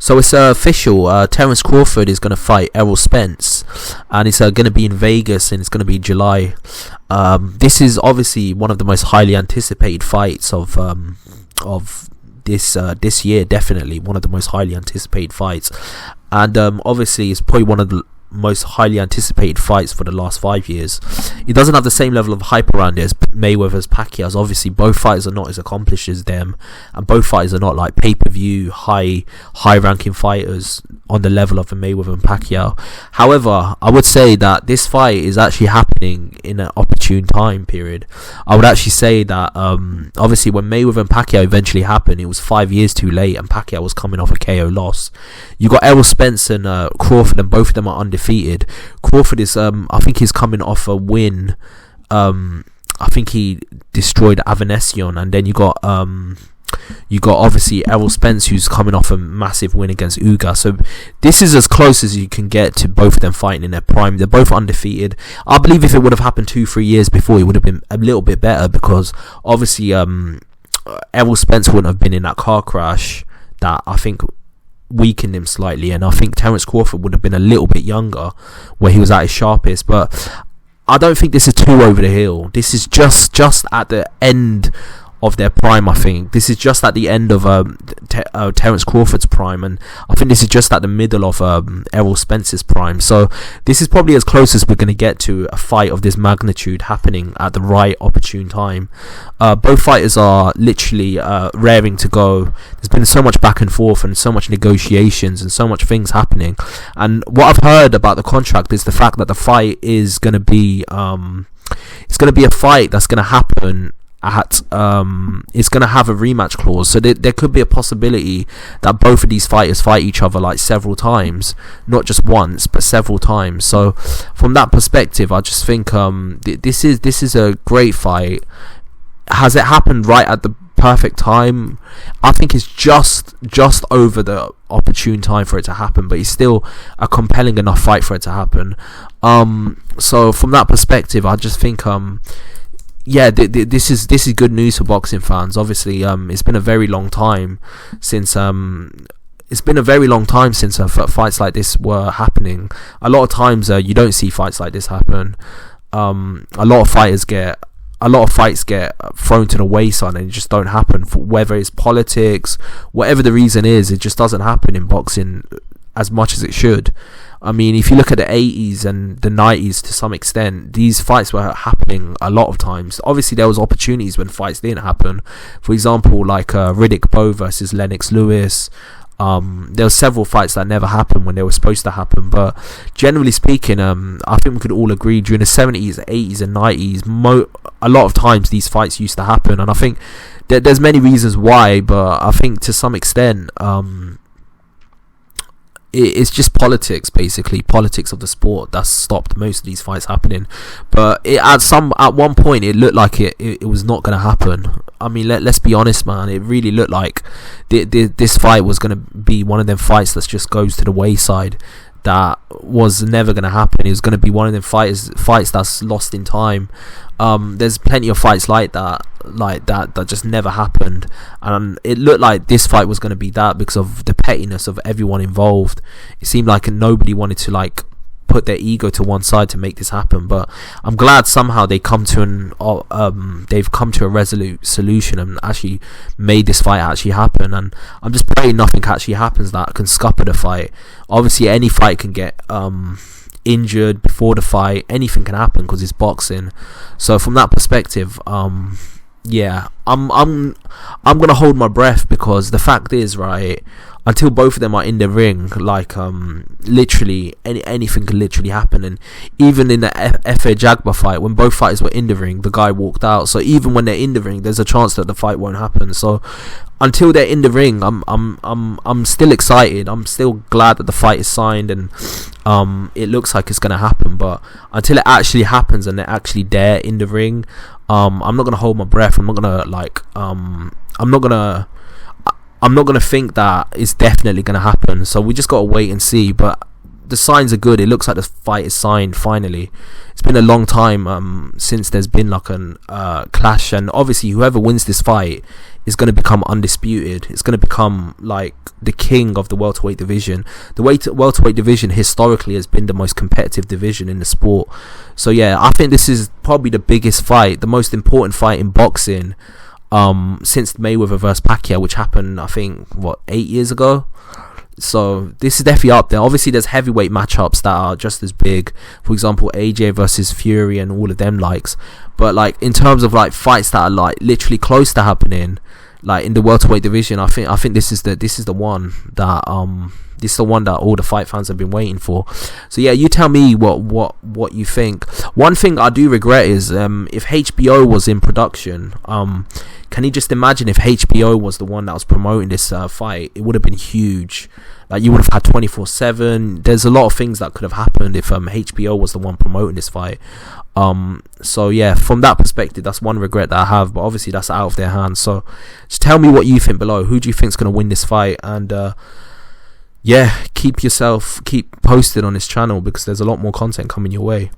So it's official. Terrence Crawford is going to fight Errol Spence, and it's going to be in Vegas, and it's going to be in July. This is obviously one of the most highly anticipated fights of this year. Definitely one of the most highly anticipated fights, and obviously it's probably one of the most highly anticipated fights for the last 5 years. It doesn't have the same level of hype around it as Mayweather's Pacquiao's. Obviously both fighters are not as accomplished as them, and both fighters are not like pay-per-view high ranking fighters on the level of a Mayweather and Pacquiao. However, I would say that this fight is actually happening in an opportune time period. I would actually say that obviously when Mayweather and Pacquiao eventually happened, it was 5 years too late, and Pacquiao was coming off a KO loss. You got Errol Spence and Crawford, and both of them are undefeated. Crawford is I think he's coming off a win. I think he destroyed Avanesyan, and then you got obviously Errol Spence, who's coming off a massive win against Uga. So this is as close as you can get to both of them fighting in their prime. They're both undefeated. I believe if it would have happened 2-3 years before, it would have been a little bit better, because obviously Errol Spence wouldn't have been in that car crash that I think weakened him slightly, and I think Terrence Crawford would have been a little bit younger where he was at his sharpest. But I don't think this is too over the hill. This is just at the end of their prime. I think this is just at the end of Terrence Crawford's prime, and I think this is just at the middle of Errol Spence's prime. So this is probably as close as we're going to get to a fight of this magnitude happening at the right opportune time. Both fighters are literally raring to go. There's been so much back and forth and so much negotiations and so much things happening, and what I've heard about the contract is the fact that the fight is going to be it's going to be a fight that's going to happen at it's going to have a rematch clause, so there could be a possibility that both of these fighters fight each other like several times, not just once but several times. So from that perspective, I just think this is a great fight. Has it happened right at the perfect time? I think it's just over the opportune time for it to happen, but it's still a compelling enough fight for it to happen. So from that perspective, I just think this is good news for boxing fans. Obviously, it's been a very long time since fights like this were happening. A lot of times, you don't see fights like this happen. A lot of fights get thrown to the wayside and it just don't happen. Whether it's politics, whatever the reason is, it just doesn't happen in boxing as much as it should. I mean, if you look at the 80s and the 90s to some extent, these fights were happening a lot of times. Obviously, there was opportunities when fights didn't happen. For example, like Riddick Bowe versus Lennox Lewis. There were several fights that never happened when they were supposed to happen. But generally speaking, I think we could all agree during the 70s, 80s and 90s, a lot of times these fights used to happen. And I think there's many reasons why, but I think to some extent it's just politics, basically politics of the sport, that's stopped most of these fights happening. But at one point it looked like it was not going to happen. I mean, let's be honest, man, it really looked like this fight was going to be one of them fights that just goes to the wayside, that was never going to happen. It was going to be one of them fights that's lost in time. There's plenty of fights like that just never happened, and it looked like this fight was going to be that because of the pettiness of everyone involved. It seemed like nobody wanted to put their ego to one side to make this happen. But I'm glad somehow they've come to a resolute solution and actually made this fight actually happen. And I'm just praying nothing actually happens that can scupper the fight. Obviously, any fight can get injured before the fight. Anything can happen because it's boxing. So from that perspective, I'm gonna hold my breath, because the fact is, right, until both of them are in the ring, literally anything can literally happen. And even in the F.A. Jagba fight, when both fighters were in the ring, the guy walked out. So even when they're in the ring, there's a chance that the fight won't happen. So until they're in the ring, I'm still excited. I'm still glad that the fight is signed, and it looks like it's gonna happen. But until it actually happens and they're actually there in the ring, I'm not gonna hold my breath. I'm not gonna think that it's definitely gonna happen. So we just gotta wait and see. But the signs are good. It looks like the fight is signed finally. It's been a long time since there's been like an clash, and obviously whoever wins this fight is going to become undisputed. It's going to become like the king of the welterweight division. The welterweight division historically has been the most competitive division in the sport. So yeah, I think this is probably the biggest fight, the most important fight in boxing since Mayweather vs Pacquiao, which happened, I think, 8 years ago. So this is definitely up there. Obviously there's heavyweight matchups that are just as big, for example AJ versus Fury and all of them likes, but like in terms of like fights that are like literally close to happening, like in the welterweight division, I think this is the one that all the fight fans have been waiting for. So yeah, you tell me what you think. One thing I do regret is if HBO was in production, can you just imagine if HBO was the one that was promoting this fight? It would have been huge. Like, you would have had 24/7. There's a lot of things that could have happened if HBO was the one promoting this fight. So yeah, from that perspective, that's one regret that I have, but obviously that's out of their hands. So just tell me what you think below. Who do you think is going to win this fight? And yeah, keep posted on this channel, because there's a lot more content coming your way.